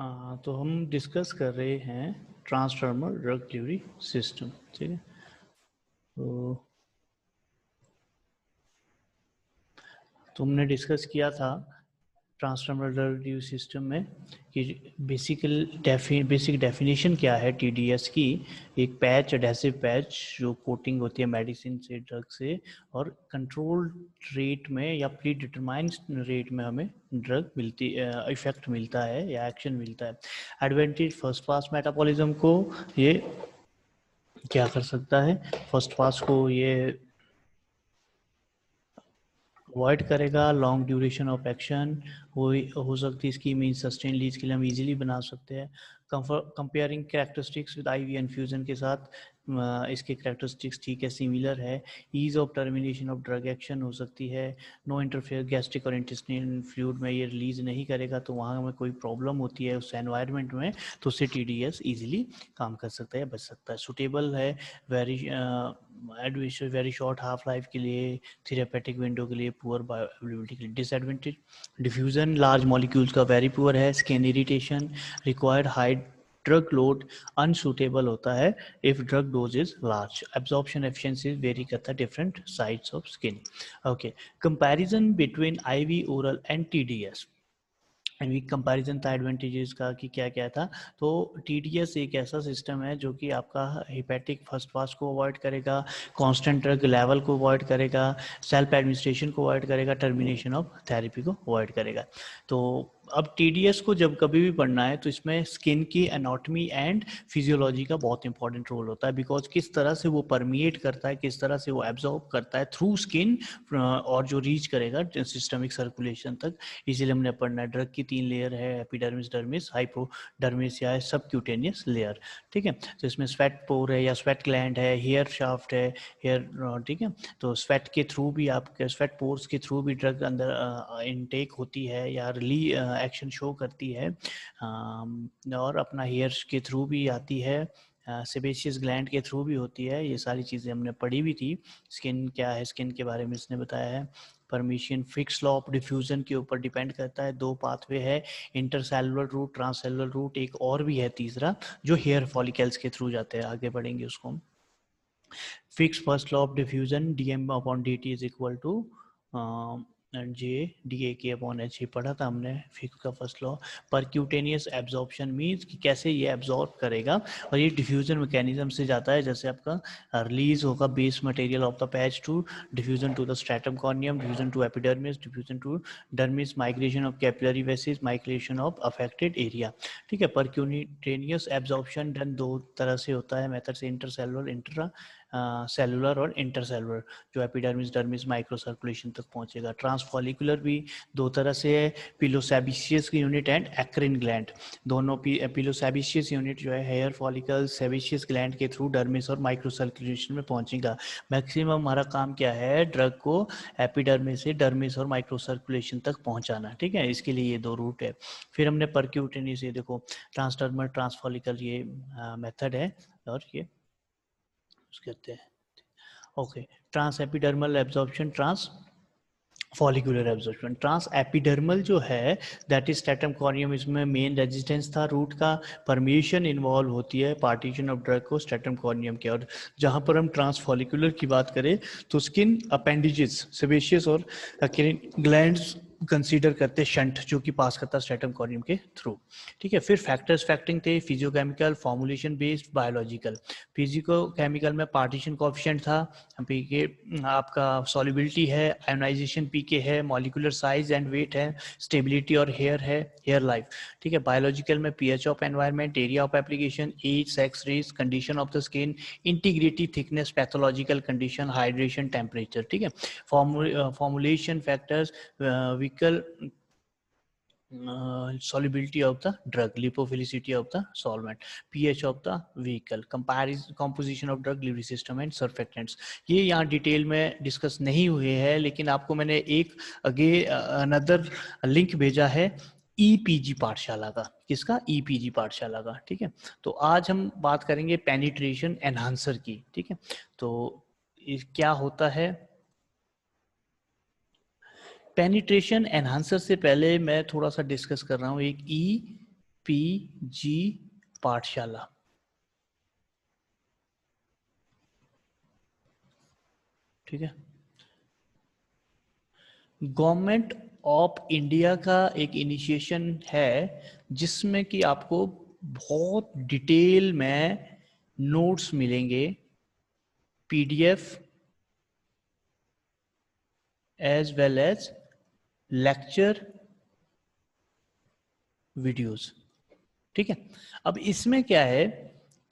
तो हम डिस्कस कर रहे हैं ट्रांसडर्मल ड्रग डिलीवरी सिस्टम। ठीक है, तो हमने डिस्कस किया था ट्रांसडर्मल ड्रग डिलीवरी सिस्टम में कि बेसिक डेफिनेशन क्या है टीडीएस की। एक पैच, एडेसिव पैच जो कोटिंग होती है मेडिसिन से, ड्रग से, और कंट्रोल रेट में या प्री डिटरमाइंड रेट में हमें ड्रग मिलती, इफेक्ट मिलता है या एक्शन मिलता है। एडवांटेज फर्स्ट पास मेटाबॉलिज्म को ये क्या कर सकता है, फर्स्ट पास को ये अवॉइड करेगा। लॉन्ग ड्यूरेशन ऑफ एक्शन हो सकती है इसकी, मीन सस्टेन लीज के लिए हम इजीली बना सकते हैं। Comparing characteristics with IV infusion के साथ इसके कैरेक्टरिस्टिक्स ठीक है, सिमिलर है। Ease of termination of drug action हो सकती है। नो इंटरफेयर गैस्ट्रिक और इंटेस्टाइनल फ्लूइड में ये रिलीज नहीं करेगा, तो वहाँ हमें कोई प्रॉब्लम होती है उस एनवायरनमेंट में, तो उससे टीडीएस इजीली काम कर सकता है, बच सकता है। सुटेबल है वेरी शॉर्ट हाफ लाइफ के लिए, थेरेपेटिक विंडो के लिए, पुअर बायोअवेलेबिलिटी के लिए। डिसएडवांटेज डिफ्यूजन लार्ज मॉलिक्यूल्स का वेरी पुअर है। Skin irritation, required high drug load, unsuitable होता है if drug dose is large. Absorption efficiency vary करता है different sites of skin. Okay, comparison between IV, oral and TDS. Week comparison था advantages का कि क्या क्या था। तो टीडीएस एक ऐसा सिस्टम है जो कि आपका हिपैटिक फर्स्ट पास को अवॉइड करेगा, कांस्टेंट ड्रग लेवल को अवॉइड करेगा, सेल्फ एडमिनिस्ट्रेशन को अवॉइड करेगा, टर्मिनेशन ऑफ थेरेपी को अवॉइड करेगा। तो अब टीडीएस को जब कभी भी पढ़ना है तो इसमें स्किन की एनाटॉमी एंड फिजियोलॉजी का बहुत इंपॉर्टेंट रोल होता है, बिकॉज किस तरह से वो परमिएट करता है, किस तरह से वो एब्जॉर्ब करता है थ्रू स्किन, और जो रीच करेगा सिस्टमिक सर्कुलेशन तक। इसीलिए हमने पढ़ना है। ड्रग की 3 लेयर है, एपिडर्मिस, डर्मिस, हाइपोडर्मिस या सबक्यूटेनियस लेयर। ठीक है, तो इसमें स्वेट पोर है या स्वेट ग्लैंड है, हेयर शाफ्ट है, हेयर, ठीक है। तो स्वेट के थ्रू भी, आपके स्वेट पोर्स के थ्रू भी ड्रग अंदर इनटेक होती है या एक्शन शो करती है, और अपना हेयर के थ्रू भी आती है, सेबेशियस ग्लैंड के थ्रू भी होती है। ये सारी चीज़ें हमने पढ़ी भी थी। स्किन क्या है, स्किन के बारे में इसने बताया है। Permission fix law of diffusion के ऊपर डिपेंड करता है। 2 पाथवे है, इंटरसेलुलर रूट, ट्रांससेलुलर रूट, एक और भी है तीसरा जो हेयर फॉलिकल्स के थ्रू जाते हैं, आगे बढ़ेंगे उसको हम। Fick's first law of diffusion, DM upon D T is equal to J D A K upon H, पढ़ा था हमने फिक्स का first law. Percutaneous absorption means कि कैसे ये एब्जॉर्ब करेगा, और ये डिफ्यूजन मैकेनिज्म से जाता है। जैसे आपका रिलीज होगा base material of the patch to diffusion to the stratum corneum, diffusion to epidermis, diffusion to dermis, migration of capillary वेसिस, माइग्रेशन ऑफ अफेक्टेड एरिया। ठीक है, परक्यूटेनियस एब्जॉर्प्शन डन 2 तरह से होता है मेथड से, इंटरसेलुलर, इंट्रा सेलुलर और intercellular, जो एपिडर्मिस, डर्मिस, माइक्रो सर्कुलेशन तक पहुंचेगा। ट्रांसफॉलिकुलर भी 2 तरह से है, पिलोसेबिशियस यूनिट एंड एक्रिन ग्लैंड। दोनों पिलोसेबिशियस यूनिट जो है हेयर फॉलिकल सेबिशियस ग्लैंड के थ्रू डर्मिस और माइक्रो सर्कुलेशन में पहुंचेगा। मैक्सिमम हमारा काम क्या है, ड्रग को एपिडर्मिस से डर्मिस और माइक्रो सर्कुलेशन तक पहुंचाना। ठीक है, इसके लिए ये 2 रूट है। फिर हमने परक्यूटेनियस, ये देखो ट्रांसडर्मल, ट्रांसफॉलिकल, ये मेथड है, और ये कहते हैं। Okay, trans epidermal absorption, trans follicular absorption. Trans epidermal जो है दैट इज स्ट्रैटम कॉर्नियम, इसमें मेन रेजिस्टेंस था रूट का, परमिशन इन्वॉल्व होती है पार्टीशन ऑफ ड्रग को स्ट्रैटम कॉर्नियम के। और जहां पर हम ट्रांस फॉलिकुलर की बात करें तो स्किन अपेंडिजेस, सेबेशियस और ग्लैंड्स कंसीडर करते शंट, जो कि पास करता स्ट्रैटम कॉर्नियम के थ्रू। ठीक है, फिर फैक्टर्स फैक्टिंग थे, physiochemical, formulation based, biological. Physicochemical में पार्टीशन कोएफिशिएंट था, पीके आपका सॉल्युबिलिटी है, आयोनाइजेशन पीके है, मॉलिक्यूलर साइज एंड वेट है, स्टेबिलिटी और हेयर है, हेयर लाइफ। ठीक है, बायोलॉजिकल में pH of environment, area of application, age, sex, race, condition of the skin, integrity, thickness, pathological condition, hydration, temperature. ठीक है, formulation factors, vehicle solubility of the drug, lipophilicity of the solvent, pH of the vehicle, composition of drug delivery system and surfactants। ये यहाँ detail में discuss नहीं हुए हैं, लेकिन आपको मैंने एक अनदर लिंक भेजा है ईपीजी पाठशाला का। किसका? ईपीजी पाठशाला का। ठीक है, तो आज हम बात करेंगे पेनिट्रेशन एनहांसर की। ठीक है, तो क्या होता है पेनिट्रेशन एनहांसर से पहले मैं थोड़ा सा डिस्कस कर रहा हूँ एक ई पीजी पाठशाला, ठीक है। गवर्नमेंट ऑफ इंडिया का एक इनिशिएशन है जिसमें कि आपको बहुत डिटेल में नोट्स मिलेंगे, PDF as well as lecture videos, ठीक है। अब इसमें क्या है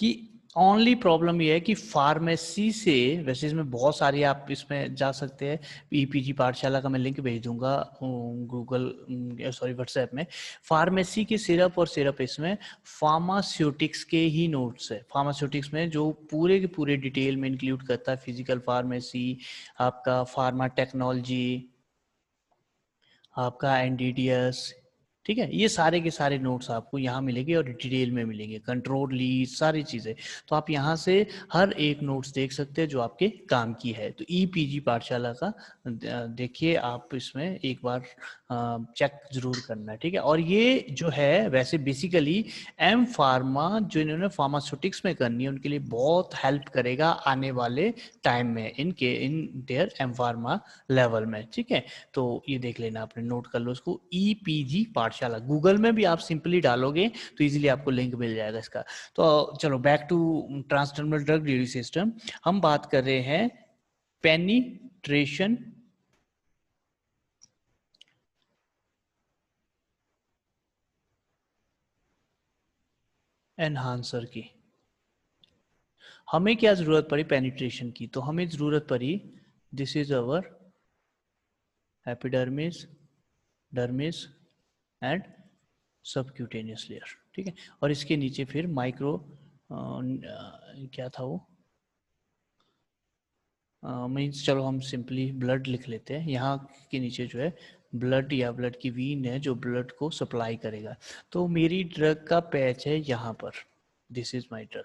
कि ओनली प्रॉब्लम ये है कि फार्मेसी से, वैसे इसमें बहुत सारी, आप इसमें जा सकते हैं, ईपीजी पाठशाला का मैं लिंक भेज दूंगा गूगल सॉरी व्हाट्सएप में। फार्मेसी के सिरप और सिरप इसमें फार्मास्यूटिक्स के ही नोट्स है। फार्मास्यूटिक्स में जो पूरे के पूरे डिटेल में इंक्लूड करता है फिजिकल फार्मेसी, आपका फार्मा टेक्नोलॉजी, आपका एनडीडीएस, ठीक है। ये सारे के सारे नोट्स आपको यहाँ मिलेंगे और डिटेल में मिलेंगे, कंट्रोल लीड सारी चीज़ें। तो आप यहाँ से हर एक नोट्स देख सकते हैं जो आपके काम की है। तो ईपीजी पाठशाला का देखिए, आप इसमें एक बार चेक जरूर करना है, ठीक है। और ये जो है वैसे बेसिकली एम फार्मा जो इन्होंने फार्मास्यूटिक्स में करनी है उनके लिए बहुत हेल्प करेगा आने वाले टाइम में in their M pharma level में, ठीक है। तो ये देख लेना, आपने नोट कर लो इसको, ईपीजी पाठशाला। गूगल में भी आप सिंपली डालोगे तो इजीली आपको लिंक मिल जाएगा इसका। तो चलो back to transdermal drug delivery system. हम बात कर रहे हैं पेनिट्रेशन एनहांसर की। हमें क्या जरूरत पड़ी पेनिट्रेशन की? तो हमें जरूरत पड़ी, this is our epidermis, dermis and subcutaneous layer, ठीक है। और इसके नीचे फिर माइक्रो क्या था वो, मीन्स चलो हम सिंपली ब्लड लिख लेते हैं। यहाँ के नीचे जो है ब्लड या ब्लड की वीन है जो ब्लड को सप्लाई करेगा। तो मेरी ड्रग का पैच है यहाँ पर, दिस इज माय ड्रग।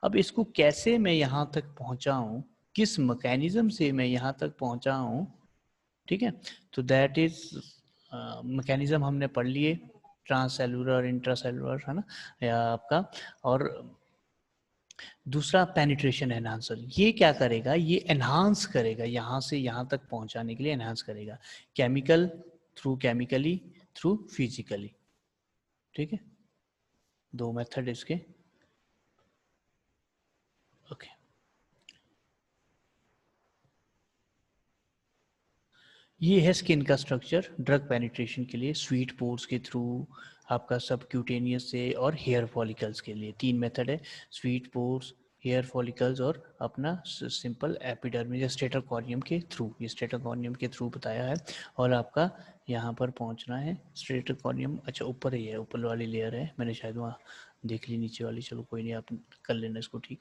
अब इसको कैसे मैं यहाँ तक पहुँचा हूँ, किस मैकेनिज्म से मैं यहाँ तक पहुँचा हूँ, ठीक है। तो दैट इज मैकेनिज्म हमने पढ़ लिए, ट्रांससेलुलर, इंट्रासेलुलर, है ना, या आपका। और दूसरा पेनिट्रेशन एनहांसर, ये क्या करेगा, ये एनहांस करेगा, यहाँ से यहाँ तक पहुँचाने के लिए एनहांस करेगा, chemical through chemically, through physically, ठीक है। दो मेथड इसके, ओके। ये है स्किन का स्ट्रक्चर ड्रग पेनिट्रेशन के लिए, स्वीट पोर्स के थ्रू, आपका सबक्यूटेनियस से, और हेयर फॉलिकल्स के लिए। तीन मेथड है, स्वीट पोर्स, हेयर फॉलिकल्स और अपना सिंपल एपिडर्मिस या स्ट्रेटोकोनियम के थ्रू। ये स्ट्रेटोकोनियम के थ्रू बताया है। और आपका यहाँ पर पहुँचना है स्ट्रेटोकोनियम, अच्छा ऊपर ही है, ऊपर वाली लेयर है, मैंने शायद वहाँ देख ली नीचे वाली, चलो कोई नहीं, आप कर लेना इसको, ठीक।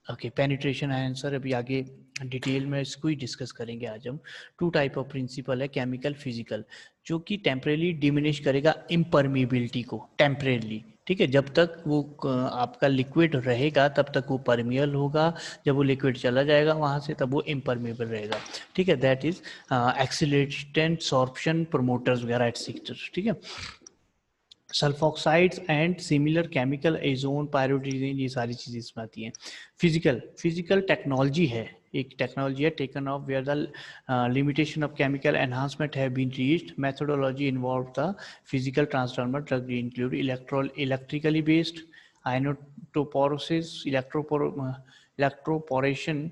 ओके, पेनिट्रेशन आंसर अभी आगे डिटेल में इसको ही डिस्कस करेंगे आज हम। टू टाइप ऑफ प्रिंसिपल है, केमिकल, फिजिकल, जो कि टेम्परेली डिमिनिश करेगा इम्परमिबिलिटी को, टेम्परेली, ठीक है। जब तक वो आपका लिक्विड रहेगा तब तक वो परमियल होगा, जब वो लिक्विड चला जाएगा वहाँ से तब वो इम्परमेबल रहेगा, ठीक है। दैट इज एक्सीलरेटेंट, सॉर्प्शन, प्रोमोटर्स वगैरह एटसेट्रा, ठीक है। सल्फॉक्साइड्स एंड सिमिलर केमिकल, एजोन, पायरोडिजीन, ये सारी चीज़ें इसमें आती हैं। फिजिकल टेक्नोलॉजी है, एक टेक्नोलॉजी है taken off where the limitation of chemical enhancement have been reached. Methodology involve the physical transformer drug include electrically based iontophoresis, electroporation,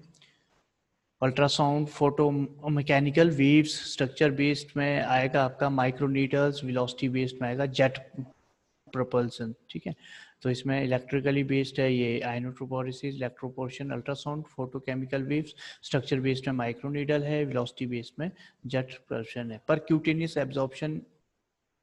ultrasound, photo mechanical waves, structure based में आएगा आपका माइक्रोनीडल्स, velocity based में आएगा jet propulsion, ठीक है। तो इसमें electrically based है ये iontophoresis, electroporation, ultrasound, photochemical waves, structure based में माइक्रोनीडल है, वेलोसिटी बेस्ड में जेट प्रोपल्सन है। परक्यूटेनियस एब्जॉर्प्शन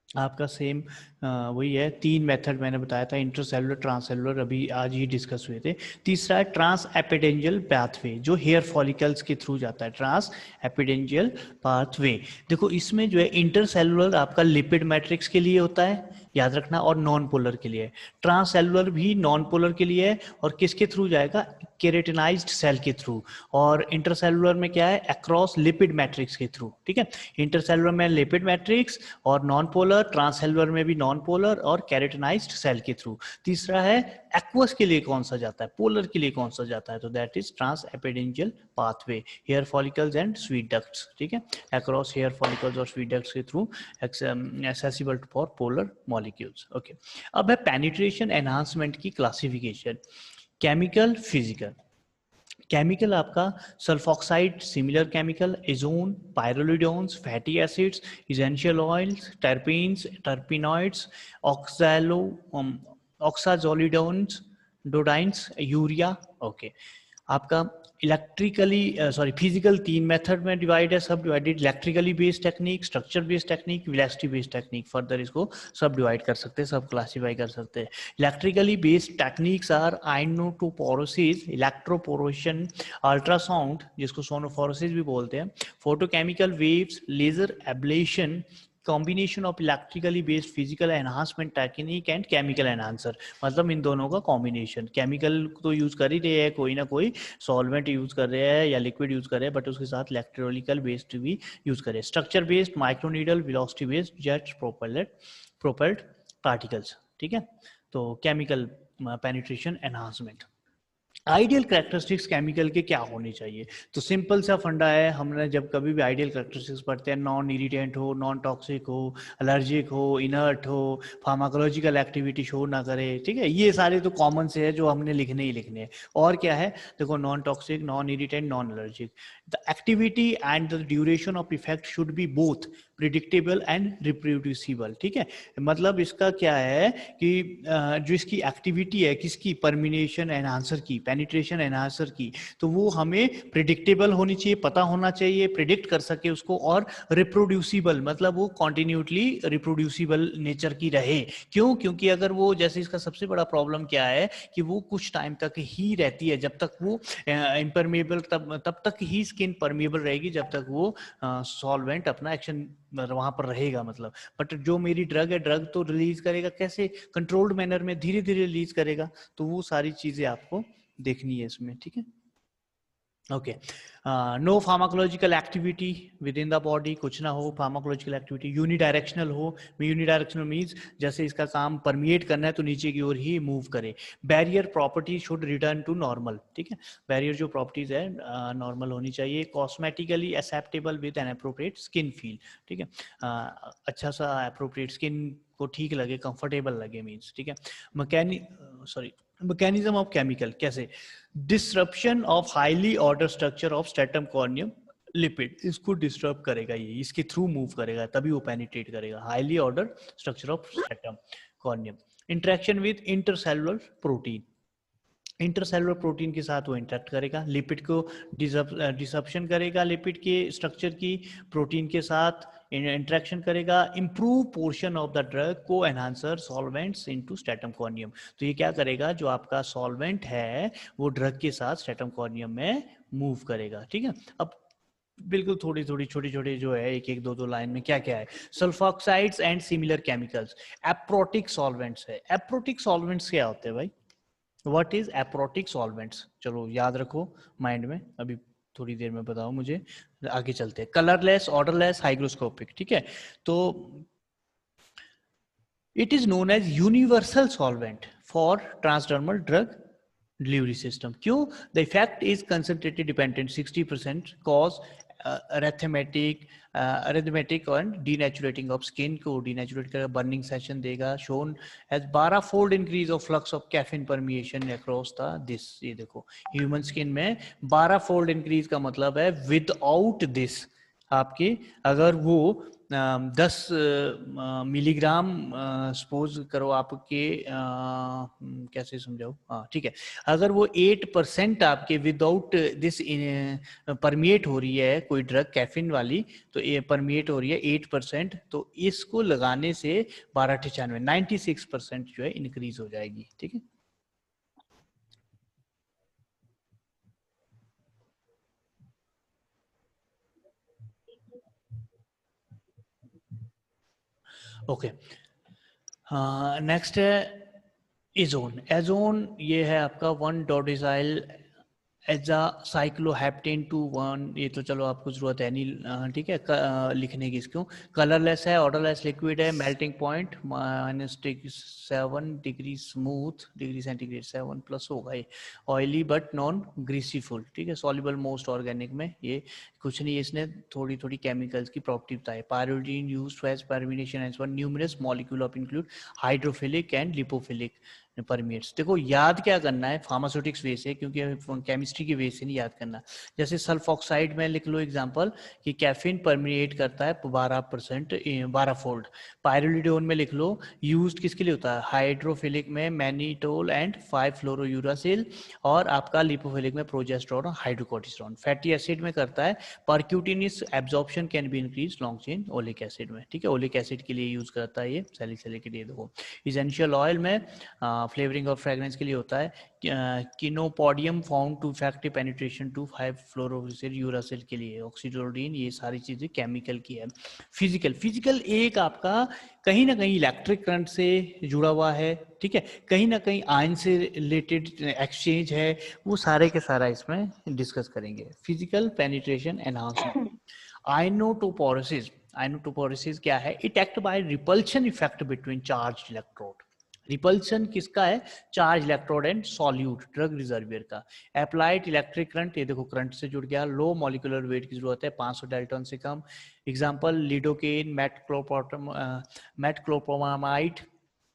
आपका सेम वही है, तीन मेथड मैंने बताया था, इंटरसेलुलर, ट्रांससेलुलर, अभी आज ही डिस्कस हुए थे। तीसरा है ट्रांस एपिडेंजियल पाथवे, जो हेयर फॉलिकल्स के थ्रू जाता है, ट्रांस एपिडेंजियल पाथवे। देखो इसमें जो है इंटरसेलुलर आपका लिपिड मैट्रिक्स के लिए होता है, याद रखना, और नॉन पोलर के लिए। ट्रांससेलुलर भी नॉन पोलर के लिए है, और किसके थ्रू जाएगा, केरेटिनाइज्ड सेल के थ्रू, और इंटरसेलुलर में क्या है, अक्रॉस लिपिड मैट्रिक्स के थ्रू, ठीक है। इंटरसेलुलर में लिपिड मैट्रिक्स और नॉन पोलर, ट्रांससेलुलर में भी नॉन पोलर और केरेटिनाइज्ड सेल के थ्रू। तीसरा है एक्वस के लिए कौन सा जाता है, पोलर के लिए कौन सा जाता है, तो that is trans epidermal pathway, hair follicles and sweat ducts, ठीक है, अक्रॉस हेयर फॉलिकल्स और स्वीट डक्ट्स के through accessible for polar molecules. Okay, अब है पेनिट्रेशन एनहांसमेंट की क्लासिफिकेशन, केमिकल, फिजिकल। केमिकल आपका sulfoxide similar chemical, azone, pyrrolidones, fatty acids, essential oils, terpenes, terpenoids, ऑक्सैलो oxazolidinones, डोडाइंस, यूरिया। ओके, आपका electrically sorry physical 3 method में divide है, सब divided, electrically based technique, structure based technique, velocity based technique. Further इसको सब divide कर सकते हैं, सब क्लासीफाई कर सकते हैं। Electrically based techniques are iontophoresis, electroporation, ultrasound जिसको सोनोफोरोसिस भी बोलते हैं, photochemical waves, laser ablation, combination of electrically based physical enhancement technique and chemical enhancer, मतलब इन दोनों का कॉम्बिनेशन। केमिकल तो यूज कर ही रहे हैं, कोई ना कोई सॉल्वेंट यूज कर रहे हैं या लिक्विड यूज कर रहे हैं, बट उसके साथ इलेक्ट्रिकल बेस्ड भी यूज करें। Structure based, microneedle, velocity based, jet propelled particles, ठीक है। तो chemical penetration enhancement. Ideal characteristics chemical के क्या होने चाहिए, तो सिंपल सा फंडा है, हमने जब कभी भी आइडियल कैरेक्टरिस्टिक्स पढ़ते हैं, नॉन इरिटेंट हो, नॉन टॉक्सिक हो, एलर्जिक हो, इनर्ट हो, फार्माकोलॉजिकल एक्टिविटी शो ना करे, ठीक है, ये सारे तो कॉमन से है जो हमने लिखने ही लिखने हैं। और क्या है, देखो, non toxic, non irritant, non allergic. The activity and the duration of effect should be both predictable and reproducible, ठीक है। मतलब इसका क्या है कि जो इसकी एक्टिविटी है, किसकी, परमिनेशन एनहांसर की, पेनिट्रेशन एनहांसर की, तो वो हमें प्रिडिक्टेबल होनी चाहिए, पता होना चाहिए, प्रिडिक्ट कर सके उसको, और रिप्रोड्यूसिबल, मतलब वो कॉन्टिन्यूटली रिप्रोड्यूसिबल नेचर की रहे। क्यों, क्योंकि अगर वो, जैसे इसका सबसे बड़ा प्रॉब्लम क्या है कि वो कुछ टाइम तक ही रहती है, जब तक वो इम्परमेबल, तब तक ही स्किन परमेबल रहेगी, जब तक वो सॉल्वेंट अपना एक्शन वहां पर रहेगा, मतलब। बट जो मेरी ड्रग है, ड्रग तो रिलीज करेगा कैसे, कंट्रोल्ड मैनर में, धीरे धीरे रिलीज करेगा, तो वो सारी चीजें आपको देखनी है इसमें, ठीक है। Okay, no pharmacological activity within the body, कुछ ना हो फार्माकोलॉजिकल एक्टिविटी, यूनिडायरेक्शनल हो, यूनिडायरेक्शनल मीन्स जैसे इसका काम परमिएट करना है तो नीचे की ओर ही मूव करे। Barrier property should return to normal, ठीक है, बैरियर जो प्रॉपर्टीज है नॉर्मल होनी चाहिए। Cosmetically acceptable with an appropriate skin feel, ठीक है, अच्छा सा अप्रोप्रिएट स्किन को ठीक लगे, कंफर्टेबल लगे, मीन्स, ठीक है। मैकेनिज्म ऑफ केमिकल, कैसे, disruption of highly order structure of stratum corneum lipid, इसको डिस्टर्ब करेगा, ये इसके थ्रू मूव करेगा, तभी वो पेनिट्रेट करेगा, highly order structure of stratum corneum. Interaction with intercellular protein, intercellular protein के साथ वो इंटरेक्ट करेगा, लिपिड को डिसप्शन करेगा, लिपिड के स्ट्रक्चर की प्रोटीन के साथ इंटरेक्शन करेगा, improve portion of the drug को enhancer solvents into stratum corneum, तो ये क्या करेगा, जो आपका सॉल्वेंट है वो ड्रग के साथ स्ट्रेटम कॉर्नियम में मूव करेगा, ठीक है। अब बिल्कुल थोड़ी थोड़ी छोटी छोटी जो है, एक एक दो दो लाइन में क्या क्या है, sulfoxides and similar chemicals, aprotic solvents है। एप्रोटिक सॉल्वेंट्स क्या होते हैं भाई, व्हाट इज एप्रोटिक सॉल्वेंट्स, चलो याद रखो माइंड में, अभी थोड़ी देर में बताओ मुझे, आगे चलते हैं। कलरलेस, ऑर्डरलेस, हाइग्रोस्कोपिक, ठीक है। तो it is known as universal solvent for transdermal drug delivery system. क्यों, the effect is concentrated dependent 60% cause arithmetic and denaturating of skin को डीनेचुरेट करेगा, बर्निंग सेशन देगा, shown as 12 fold increase of flux of caffeine permeation across the this, ये देखो human skin में 12 fold increase का मतलब है विदाउट दिस आपके, अगर वो 10 मिलीग्राम सपोज करो आपके कैसे समझाओ, हाँ ठीक है, अगर वो 8% आपके विदाउट दिस परमिएट हो रही है कोई ड्रग कैफीन वाली, तो ये परमिएट हो रही है 8%, तो इसको लगाने से 1296 96% जो है इंक्रीज हो जाएगी, ठीक है। ओके, नेक्स्ट है एजोन। एजोन ये है आपका 1 डोडिजाइल एजा साइक्लोहेप्टेन 2 1, ये तो चलो आपको जरूरत है नहीं, ठीक है, लिखने की इसको। कलरलेस है, ऑर्डरलेस लिक्विड है, melting point -7 degree, smooth degree centigrade 7 plus होगा ये, ऑयली बट नॉन ग्रीसीफुल, ठीक है, सॉल्युबल मोस्ट ऑर्गेनिक में, ये कुछ नहीं, इसने थोड़ी थोड़ी केमिकल्स की प्रॉपर्टी बताई। Pyrrolidone used as permeation as one numerous molecule of include hydrophilic and lipophilic permeates. देखो याद क्या करना है, फार्मास्यूटिक्स वे से, क्योंकि केमिस्ट्री के वे से नहीं याद करना। जैसे सल्फॉक्साइड में लिख लो एग्जांपल कि कैफीन परमिएट करता है 12%, 12 फोल्ड। पायरोलिडोन में लिख लो यूज्ड किसके लिए होता है, हाइड्रोफिलिक में मैनिटोल एंड 5 फ्लोरोयूरासिल, और आपका लिपोफिलिक में प्रोजेस्टेरोन और हाइड्रोकोर्टिसोन। फैटी एसिड में करता है percutaneous absorption can be increase long chain oleic acid में, ठीक है, ओलिक एसिड के लिए यूज करता है ये, सैलिसिलिक के लिए। देखो इसेंशियल ऑयल में फ्लेवरिंग और फ्रेग्रेंस के लिए होता है। Chenopodium found to effective penetration to 5 fluoro uracil के लिए, ऑक्सीडोडीन, ये सारी चीजें केमिकल की है। फिजिकल, फिजिकल एक आपका कहीं ना कहीं इलेक्ट्रिक करंट से जुड़ा हुआ है, ठीक है, कहीं ना कहीं आयन से रिलेटेड एक्सचेंज है, वो सारे के सारा इसमें डिस्कस करेंगे। Physical penetration enhancement. Iontophoresis, iontophoresis क्या है, it act by repulsion effect between charge electrode. Repulsion किसका है, charge electrode and solute drug reservoir का। अप्लाइड इलेक्ट्रिक करंट, ये देखो करंट से जुड़ गया। लो मॉलिक्यूलर वेट की जरूरत है, 500 डेल्टन से कम। Example lidocaine, metoclopramide,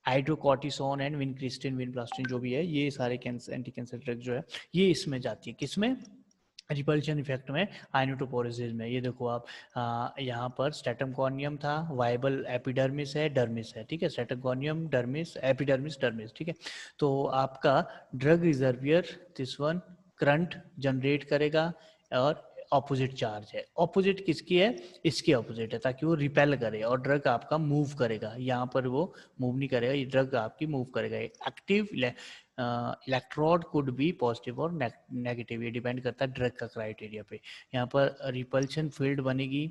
hydrocortisone and vincristine, vinblastine, जो भी है, ये सारे एंटी कैंसर ड्रग जो है ये इसमें जाती है। किसमें, रिपल्शन इफेक्ट में, आयनोटोपोरोसिस में। ये देखो आप यहाँ पर स्ट्रेटम कॉर्नियम था, वाइबल एपिडर्मिस है, डर्मिस है, ठीक है, stratum corneum, dermis, epidermis, dermis, ठीक है। तो आपका drug reservoir this one current generate करेगा, और ऑपोजिट चार्ज है। ऑपोजिट किसकी है, इसकी ऑपोजिट है, ताकि वो रिपेल करे और ड्रग आपका मूव करेगा। यहाँ पर वो मूव नहीं करेगा, ये ड्रग आपकी मूव करेगा। Active electrode could be positive और नेगेटिव, ये डिपेंड करता है ड्रग का क्राइटेरिया पे। यहाँ पर रिपल्शन फील्ड बनेगी,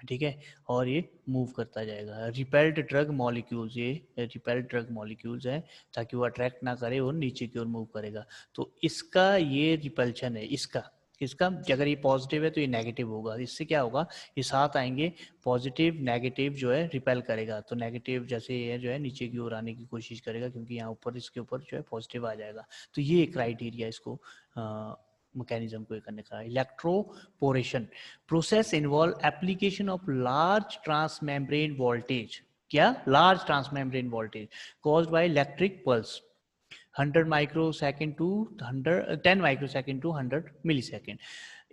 ठीक है, और ये मूव करता जाएगा। रिपेल्ड ड्रग मॉलिक्यूल्स, ये रिपेल्ड ड्रग मॉलिक्यूल्स है, ताकि वो अट्रैक्ट ना करे और नीचे की ओर मूव करेगा। तो इसका ये रिपल्शन है, इसका किसका, अगर ये पॉजिटिव है तो ये नेगेटिव होगा। इससे क्या होगा, ये साथ आएंगे, पॉजिटिव नेगेटिव जो है रिपेल करेगा, तो नेगेटिव जैसे ये जो है नीचे की ओर आने की कोशिश करेगा, क्योंकि यहाँ ऊपर इसके ऊपर जो है पॉजिटिव आ जाएगा। तो ये क्राइटेरिया इसको मैकेनिज्म को करने का। Electroporation process involve application of large transmembrane voltage, क्या, large transmembrane voltage caused by electric pulse 100 microsecond to 10 microsecond to 100 millisecond.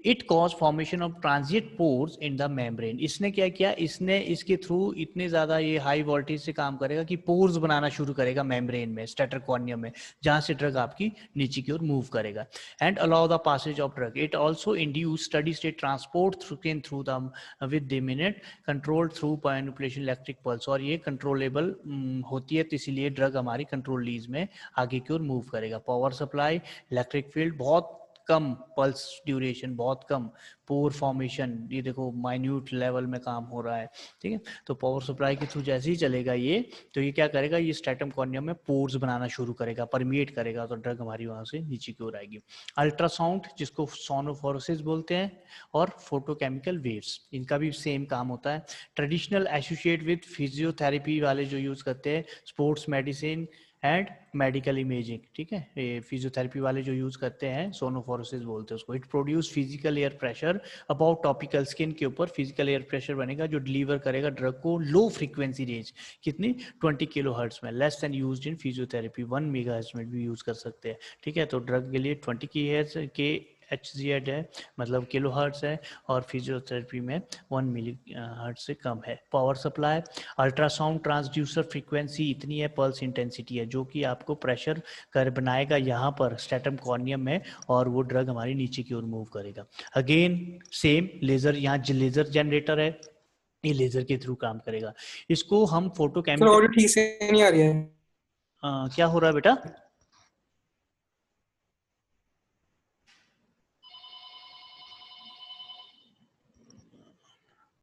It cause formation of transit pores in the membrane. इसने क्या किया, इसने इसके थ्रू इतने ज्यादा ये हाई वोल्टेज से काम करेगा कि पोर्स बनाना शुरू करेगा मेम्ब्रेन में, स्टेटर कॉर्नियम में, जहां से ड्रग आपकी नीचे की ओर मूव करेगा। And allow the passage of drug. It also induce steady state transport through the with the minute controlled through manipulation electric pulse. और ये कंट्रोलेबल होती है, तो इसीलिए ड्रग हमारी कंट्रोल लीज में आगे की ओर मूव करेगा। पावर सप्लाई, इलेक्ट्रिक फील्ड, बहुत कम पल्स ड्यूरेशन, बहुत कम पोर फॉर्मेशन, ये देखो माइन्यूट लेवल में काम हो रहा है, ठीक है। तो पावर सप्लाई के थ्रू जैसे ही चलेगा ये, तो ये क्या करेगा, ये स्ट्रेटम कॉर्नियम में पोर्स बनाना शुरू करेगा, परमिएट करेगा, तो ड्रग हमारी वहां से नीचे की ओर आएगी। अल्ट्रासाउंड, जिसको सोनोफोरोसिस बोलते हैं, और फोटोकेमिकल वेव्स, इनका भी सेम काम होता है। ट्रेडिशनल एसोसिएट विद फिजियोथेरेपी वाले जो यूज करते हैं, sports medicine and medical imaging, ठीक है, ये फिजियोथेरेपी वाले जो यूज करते हैं, सोनोफोरोसिस बोलते हैं उसको। It produce physical air pressure about topical skin के ऊपर फिजिकल एयर प्रेशर बनेगा, जो डिलीवर करेगा ड्रग को लो फ्रीक्वेंसी रेंज, कितनी, 20 किलो हर्ट्ज में, less than used in physiotherapy, 1 megahertz में भी यूज कर सकते हैं, ठीक है। तो ड्रग के लिए 20 की के HZ है, मतलब किलो हर्ट्ज है, और फिजियोथेरेपी में 1 मिली हर्ट्ज से कम है। Power supply, ultrasound transducer frequency इतनी है, पल्स इंटेंसिटी है, जो कि आपको प्रेशर कर बनाएगा यहाँ पर स्ट्रेटम कॉर्नियम में, और वो ड्रग हमारी नीचे की ओर मूव करेगा। अगेन सेम लेजर, यहाँ लेजर जनरेटर है, ये लेजर के थ्रू काम करेगा। इसको हम फोटो केमिकल, ठीक से नहीं आ रही है। क्या हो रहा है बेटा,